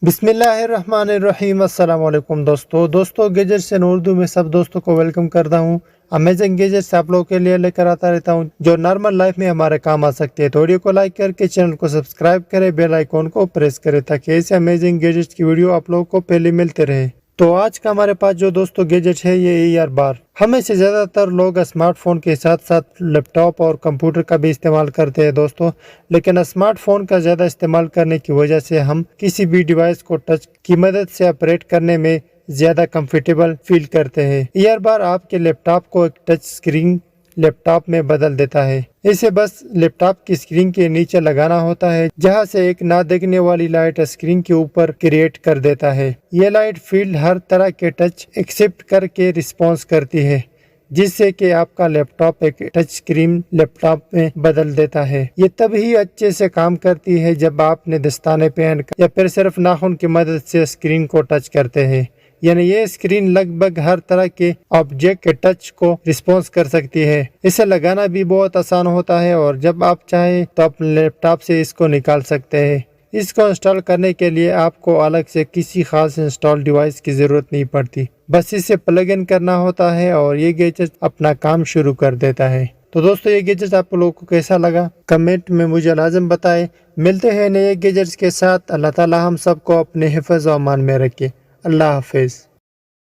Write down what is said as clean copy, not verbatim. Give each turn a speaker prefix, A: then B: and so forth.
A: बिस्मिल्लाहिर्रहमानिर्रहीम। अस्सलाम वालेकुम दोस्तों गैजेट्स इन उर्दू में सब दोस्तों को वेलकम करता हूँ। अमेजिंग गैजेट्स आप लोगों के लिए लेकर आता रहता हूँ जो नॉर्मल लाइफ में हमारे काम आ सकते हैं। तो वीडियो को लाइक करके चैनल को सब्सक्राइब करें, बेल आइकॉन को प्रेस करें ताकि ऐसे अमेजिंग गैजेट्स की वीडियो आप लोगों को पहले मिलते रहे। तो आज का हमारे पास जो दोस्तों गैजेट है ये एयरबार। हमें से ज़्यादातर लोग स्मार्टफोन के साथ साथ लैपटॉप और कंप्यूटर का भी इस्तेमाल करते हैं दोस्तों, लेकिन स्मार्टफोन का ज़्यादा इस्तेमाल करने की वजह से हम किसी भी डिवाइस को टच की मदद से ऑपरेट करने में ज़्यादा कंफर्टेबल फील करते हैं। एयरबार आपके लैपटॉप को एक टच स्क्रीन लैपटॉप में बदल देता है। इसे बस लैपटॉप की स्क्रीन के नीचे लगाना होता है, जहां से एक ना देखने वाली लाइट स्क्रीन के ऊपर क्रिएट कर देता है। ये लाइट फील्ड हर तरह के टच एक्सेप्ट करके रिस्पॉन्स करती है, जिससे कि आपका लैपटॉप एक टच स्क्रीन लैपटॉप में बदल देता है। ये तभी अच्छे से काम करती है जब आपने दस्ताने पहन या फिर सिर्फ नाखून की मदद से स्क्रीन को टच करते हैं। यानी ये स्क्रीन लगभग हर तरह के ऑब्जेक्ट के टच को रिस्पॉन्स कर सकती है। इसे लगाना भी बहुत आसान होता है और जब आप चाहें तो अपने लैपटॉप से इसको निकाल सकते हैं। इसको इंस्टॉल करने के लिए आपको अलग से किसी खास इंस्टॉल डिवाइस की ज़रूरत नहीं पड़ती, बस इसे प्लग इन करना होता है और ये गैजेट अपना काम शुरू कर देता है। तो दोस्तों ये गैजेट आप लोगों को कैसा लगा कमेंट में मुझे लाजम बताएं। मिलते हैं नए गैजेट्स के साथ। अल्लाह ताला हम सबको अपने हिफ्ज़ व अमान में रखे। अल्लाह हाफिज़।